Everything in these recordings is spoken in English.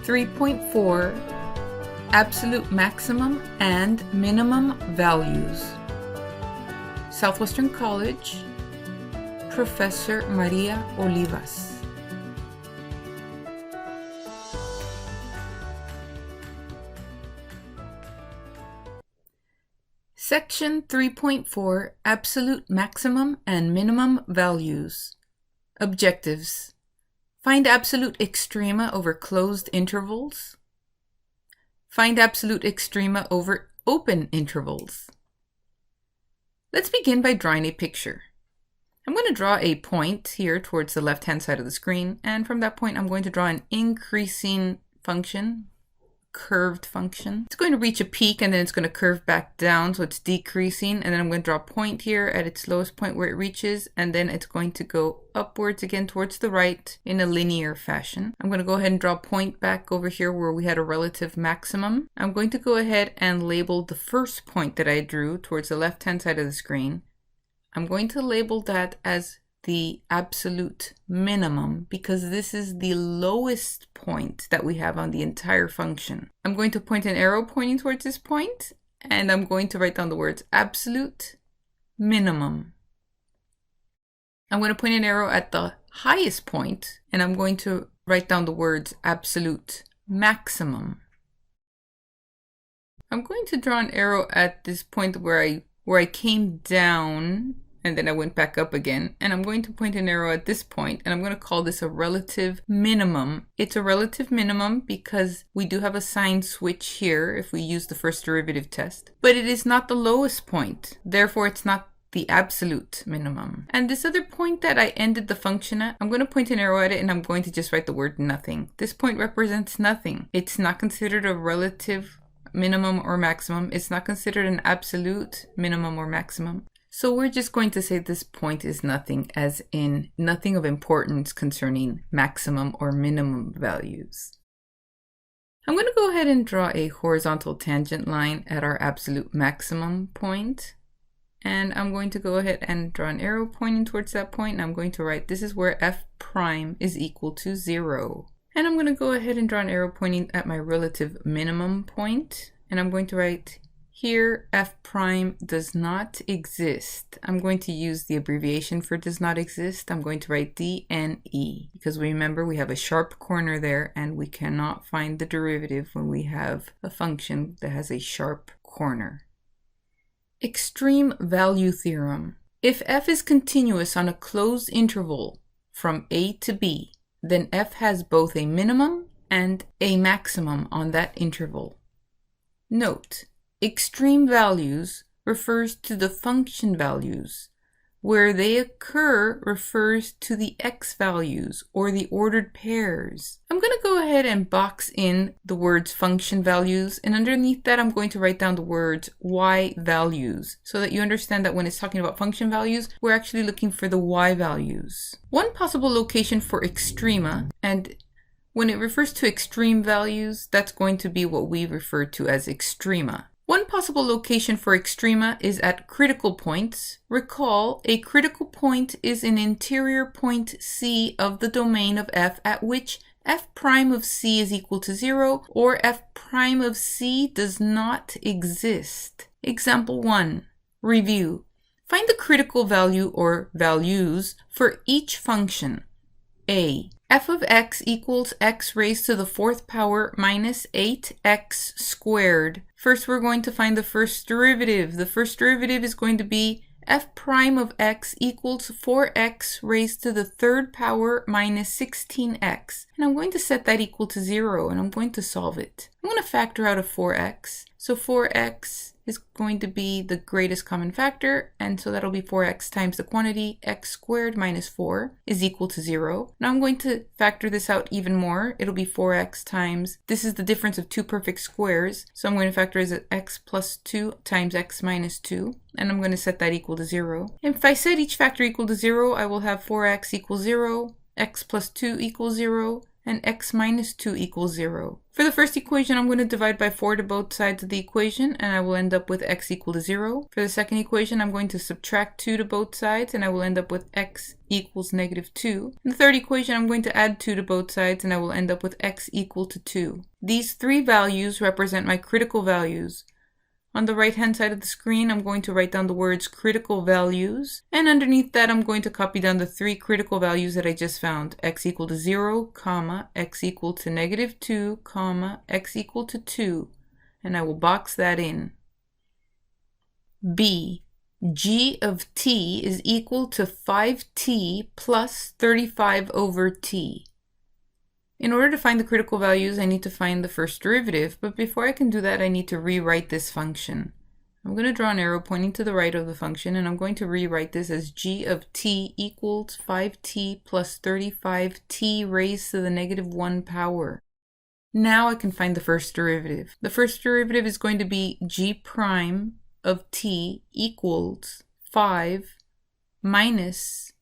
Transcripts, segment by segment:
3.4 Absolute Maximum and Minimum Values. Southwestern College, Professor Maria Olivas. Section 3.4 Absolute Maximum and Minimum Values. Objectives. Find absolute extrema over closed intervals. Find absolute extrema over open intervals. Let's begin by drawing a picture. I'm going to draw a point here towards the left-hand side of the screen, and from that point I'm going to draw an increasing function, curved function. It's going to reach a peak and then it's going to curve back down, so it's decreasing, and then I'm going to draw a point here at its lowest point where it reaches, and then it's going to go upwards again towards the right in a linear fashion. I'm going to go ahead and draw a point back over here where we had a relative maximum. I'm going to go ahead and label the first point that I drew towards the left-hand side of the screen. I'm going to label that as the absolute minimum because this is the lowest point that we have on the entire function. I'm going to point an arrow pointing towards this point, and I'm going to write down the words absolute minimum. I'm going to point an arrow at the highest point, and I'm going to write down the words absolute maximum. I'm going to draw an arrow at this point where I came down and then I went back up again, and I'm going to point an arrow at this point, and I'm going to call this a relative minimum. It's a relative minimum because we do have a sign switch here if we use the first derivative test, but it is not the lowest point. Therefore, it's not the absolute minimum. And this other point that I ended the function at, I'm going to point an arrow at it and I'm going to just write the word nothing. This point represents nothing. It's not considered a relative minimum or maximum. It's not considered an absolute minimum or maximum. So we're just going to say this point is nothing, as in nothing of importance concerning maximum or minimum values. I'm going to go ahead and draw a horizontal tangent line at our absolute maximum point. And I'm going to go ahead and draw an arrow pointing towards that point, and I'm going to write this is where f prime is equal to 0. And I'm going to go ahead and draw an arrow pointing at my relative minimum point, and I'm going to write here, f prime does not exist. I'm going to use the abbreviation for does not exist. I'm going to write DNE because remember we have a sharp corner there and we cannot find the derivative when we have a function that has a sharp corner. Extreme value theorem. If f is continuous on a closed interval from a to b, then f has both a minimum and a maximum on that interval. Note, extreme values refers to the function values. Where they occur refers to the x values or the ordered pairs. I'm going to go ahead and box in the words function values, and underneath that I'm going to write down the words y values so that you understand that when it's talking about function values, we're actually looking for the y values. One possible location for extrema, and when it refers to extreme values, that's going to be what we refer to as extrema. One possible location for extrema is at critical points. Recall, a critical point is an interior point C of the domain of f at which f prime of C is equal to 0 or f prime of C does not exist. Example 1. Review. Find the critical value or values for each function. A. F of x equals x raised to the 4th power minus 8x squared. First, we're going to find the first derivative. The first derivative is going to be f prime of x equals 4x raised to the 3rd power minus 16x. And I'm going to set that equal to 0, and I'm going to solve it. I'm going to factor out a 4x. So 4x is going to be the greatest common factor, and so that'll be 4x times the quantity x squared minus 4 is equal to 0. Now I'm going to factor this out even more. It'll be 4x times, this is the difference of two perfect squares, so I'm going to factor as x plus 2 times x minus 2, and I'm going to set that equal to 0. And if I set each factor equal to 0, I will have 4x equals 0, x plus 2 equals 0, and x minus 2 equals 0. For the first equation, I'm going to divide by 4 to both sides of the equation, and I will end up with x equal to 0. For the second equation, I'm going to subtract 2 to both sides, and I will end up with x equals negative 2. In the third equation, I'm going to add 2 to both sides, and I will end up with x equal to 2. These three values represent my critical values. On the right-hand side of the screen, I'm going to write down the words critical values, and underneath that, I'm going to copy down the three critical values that I just found. X equal to 0, comma, x equal to negative 2, comma, x equal to 2, and I will box that in. B, g of t is equal to 5t plus 35 over t. In order to find the critical values, I need to find the first derivative, but before I can do that, I need to rewrite this function. I'm going to draw an arrow pointing to the right of the function, and I'm going to rewrite this as g of t equals 5t plus 35t raised to the negative 1 power. Now I can find the first derivative. The first derivative is going to be g prime of t equals 5 minus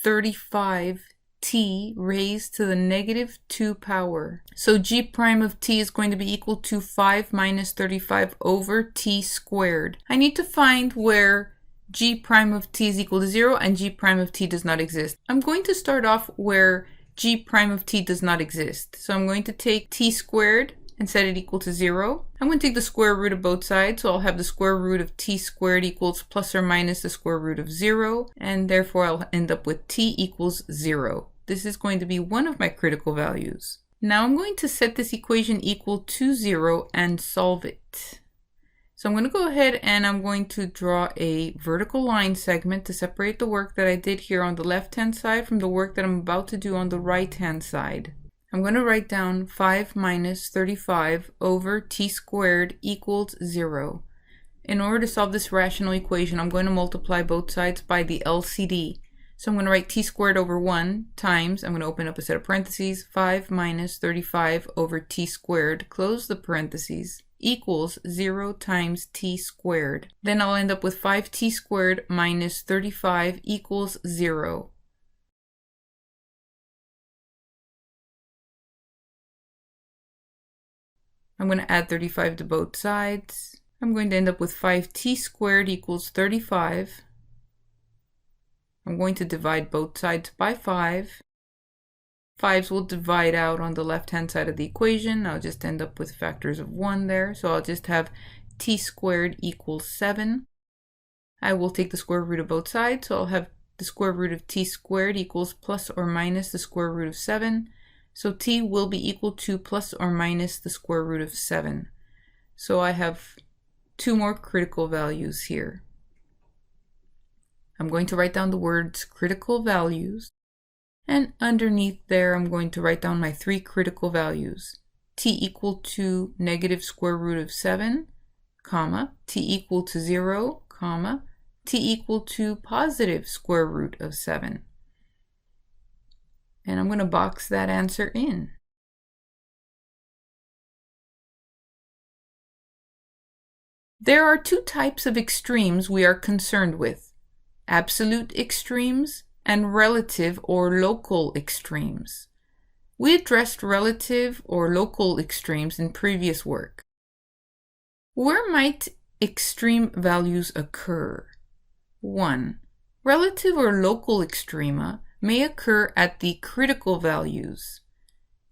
35 t raised to the negative 2 power. So g prime of t is going to be equal to 5 minus 35 over t squared. I need to find where g prime of t is equal to 0 and g prime of t does not exist. I'm going to start off where g prime of t does not exist. So I'm going to take t squared and set it equal to 0. I'm going to take the square root of both sides, so I'll have the square root of t squared equals plus or minus the square root of 0, and therefore I'll end up with t equals 0. This is going to be one of my critical values. Now I'm going to set this equation equal to 0 and solve it. So I'm going to go ahead and I'm going to draw a vertical line segment to separate the work that I did here on the left-hand side from the work that I'm about to do on the right-hand side. I'm going to write down 5 minus 35 over t squared equals 0. In order to solve this rational equation, I'm going to multiply both sides by the LCD. So I'm going to write t squared over 1 times, I'm going to open up a set of parentheses, 5 minus 35 over t squared, close the parentheses, equals 0 times t squared. Then I'll end up with 5t squared minus 35 equals 0. I'm going to add 35 to both sides. I'm going to end up with 5t squared equals 35. I'm going to divide both sides by 5. 5s will divide out on the left-hand side of the equation. I'll just end up with factors of 1 there. So I'll just have t squared equals 7. I will take the square root of both sides. So I'll have the square root of t squared equals plus or minus the square root of 7. So t will be equal to plus or minus the square root of 7. So I have two more critical values here. I'm going to write down the words critical values, and underneath there I'm going to write down my three critical values. T equal to negative square root of 7, comma, t equal to 0, comma, t equal to positive square root of 7. And I'm going to box that answer in. There are two types of extremes we are concerned with: absolute extremes and relative or local extremes. We addressed relative or local extremes in previous work. Where might extreme values occur? 1. Relative or local extrema may occur at the critical values.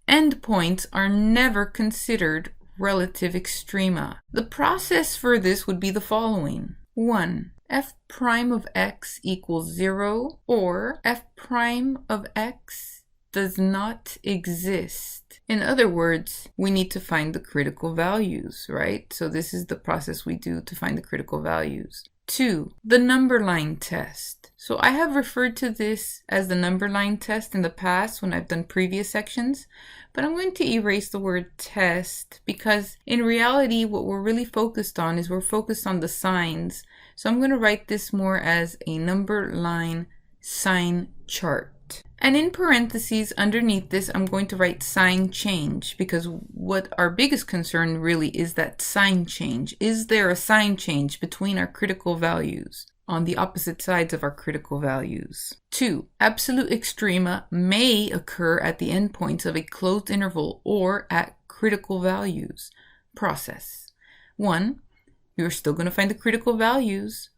Endpoints are never considered relative extrema. The process for this would be the following. 1. F prime of x equals 0, or f prime of x does not exist. In other words, we need to find the critical values, right? So this is the process we do to find the critical values. 2. The number line test. So I have referred to this as the number line test in the past when I've done previous sections, but I'm going to erase the word test because in reality what we're really focused on is we're focused on the signs. So I'm going to write this more as a number line sign chart. And in parentheses underneath this, I'm going to write sign change because what our biggest concern really is that sign change. Is there a sign change between our critical values? on the opposite sides of our critical values. 2. Absolute extrema may occur at the endpoints of a closed interval or at critical values. Process. 1. You're still going to find the critical values.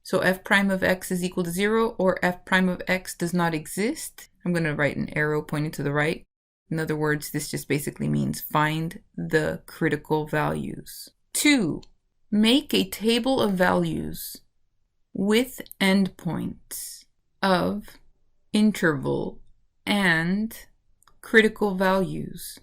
So f prime of x is equal to 0 or f prime of x does not exist. I'm going to write an arrow pointing to the right. In other words, this just basically means find the critical values. 2. Make a table of values with endpoints of interval and critical values.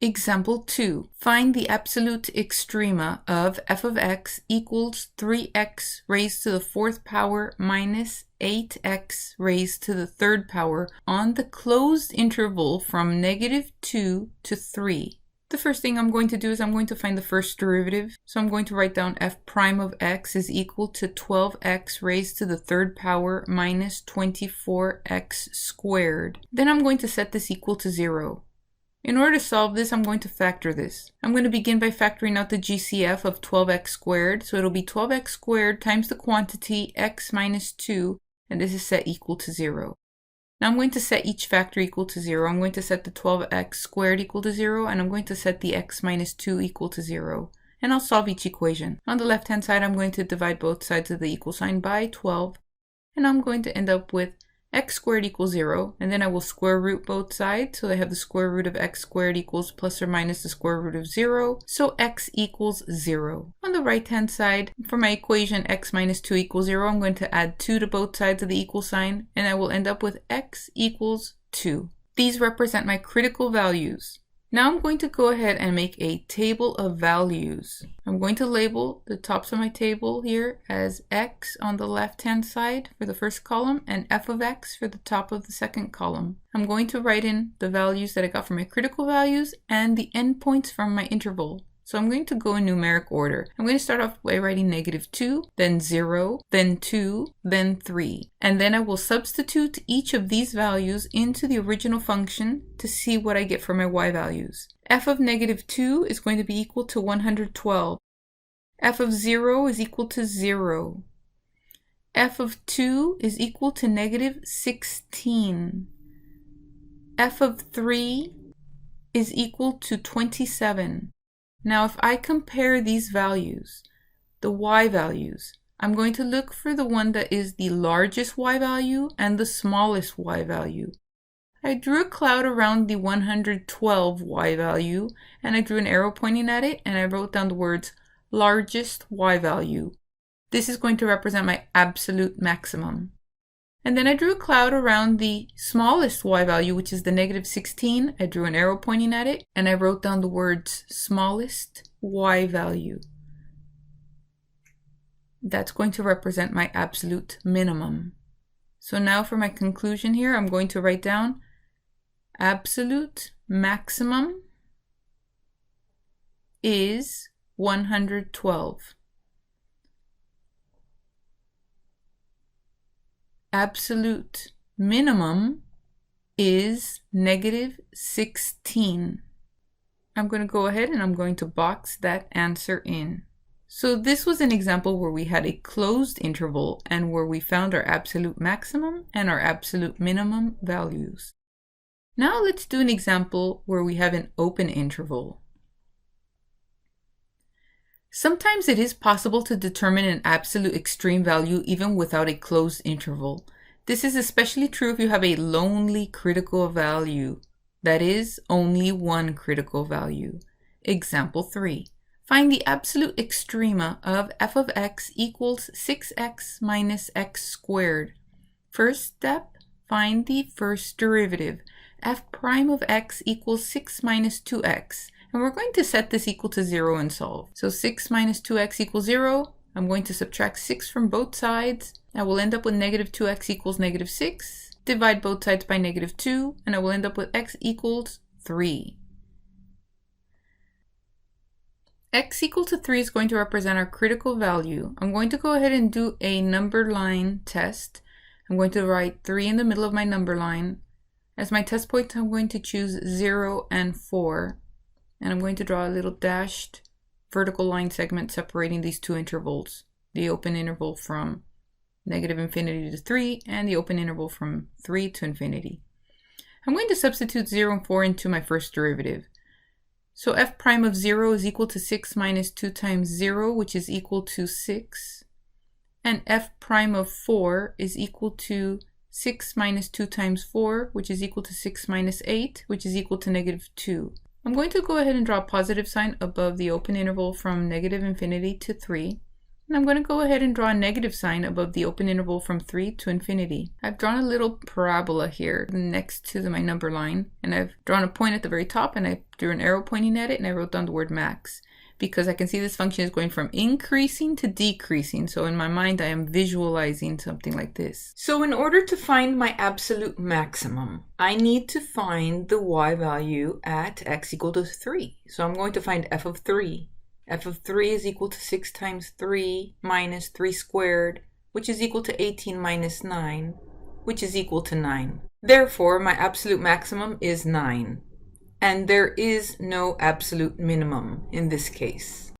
Example 2. Find the absolute extrema of f of x equals 3x raised to the 4th power minus 8x raised to the 3rd power on the closed interval from -2 to 3. The first thing I'm going to do is I'm going to find the first derivative. So I'm going to write down f prime of x is equal to 12x raised to the 3rd power minus 24x squared. Then I'm going to set this equal to 0. In order to solve this, I'm going to factor this. I'm going to begin by factoring out the GCF of 12x squared. So it'll be 12x squared times the quantity x minus 2, and this is set equal to 0. Now I'm going to set each factor equal to 0. I'm going to set the 12x squared equal to 0, and I'm going to set the x minus 2 equal to 0. And I'll solve each equation. On the left-hand side, I'm going to divide both sides of the equal sign by 12, and I'm going to end up with x squared equals 0, and then I will square root both sides, so I have the square root of x squared equals plus or minus the square root of 0, so x equals 0. On the right hand side, for my equation x minus 2 equals 0, I'm going to add 2 to both sides of the equal sign, and I will end up with x equals 2. These represent my critical values. Now I'm going to go ahead and make a table of values. I'm going to label the tops of my table here as x on the left-hand side for the first column and f of x for the top of the second column. I'm going to write in the values that I got from my critical values and the endpoints from my interval. So I'm going to go in numeric order. I'm going to start off by writing -2, then 0, then 2, then 3. And then I will substitute each of these values into the original function to see what I get for my y values. F of -2 is going to be equal to 112. F of 0 is equal to 0. F of 2 is equal to -16. F of 3 is equal to 27. Now, if I compare these values, the y values, I'm going to look for the one that is the largest y value and the smallest y value. I drew a cloud around the 112 y value, and I drew an arrow pointing at it, and I wrote down the words largest y value. This is going to represent my absolute maximum. And then I drew a cloud around the smallest y value, which is the -16. I drew an arrow pointing at it, and I wrote down the words smallest y value. That's going to represent my absolute minimum. So now for my conclusion here, I'm going to write down absolute maximum is 112. Absolute minimum is -16. I'm going to go ahead and I'm going to box that answer in. So this was an example where we had a closed interval and where we found our absolute maximum and our absolute minimum values. Now let's do an example where we have an open interval. Sometimes it is possible to determine an absolute extreme value even without a closed interval. This is especially true if you have a lonely critical value, that is, only one critical value. Example 3. Find the absolute extrema of f of x equals 6x minus x squared. First step, find the first derivative. F prime of x equals 6 minus 2x. And we're going to set this equal to 0 and solve. So 6 minus 2x equals 0. I'm going to subtract 6 from both sides. I will end up with -2x equals -6. Divide both sides by -2, and I will end up with x equals 3. X equal to 3 is going to represent our critical value. I'm going to go ahead and do a number line test. I'm going to write 3 in the middle of my number line. As my test points, I'm going to choose 0 and 4. And I'm going to draw a little dashed vertical line segment separating these two intervals. The open interval from negative infinity to 3 and the open interval from 3 to infinity. I'm going to substitute 0 and 4 into my first derivative. So f prime of 0 is equal to 6 minus 2 times 0, which is equal to 6. And f prime of 4 is equal to 6 minus 2 times 4, which is equal to 6 minus 8, which is equal to negative 2. I'm going to go ahead and draw a positive sign above the open interval from negative infinity to 3. And I'm going to go ahead and draw a negative sign above the open interval from 3 to infinity. I've drawn a little parabola here next to my number line. And I've drawn a point at the very top, and I drew an arrow pointing at it, and I wrote down the word max. Because I can see this function is going from increasing to decreasing. So in my mind, I am visualizing something like this. So in order to find my absolute maximum, I need to find the y value at x equal to 3. So I'm going to find f of 3. F of 3 is equal to 6 times 3 minus 3 squared, which is equal to 18 minus 9, which is equal to 9. Therefore, my absolute maximum is 9. And there is no absolute minimum in this case.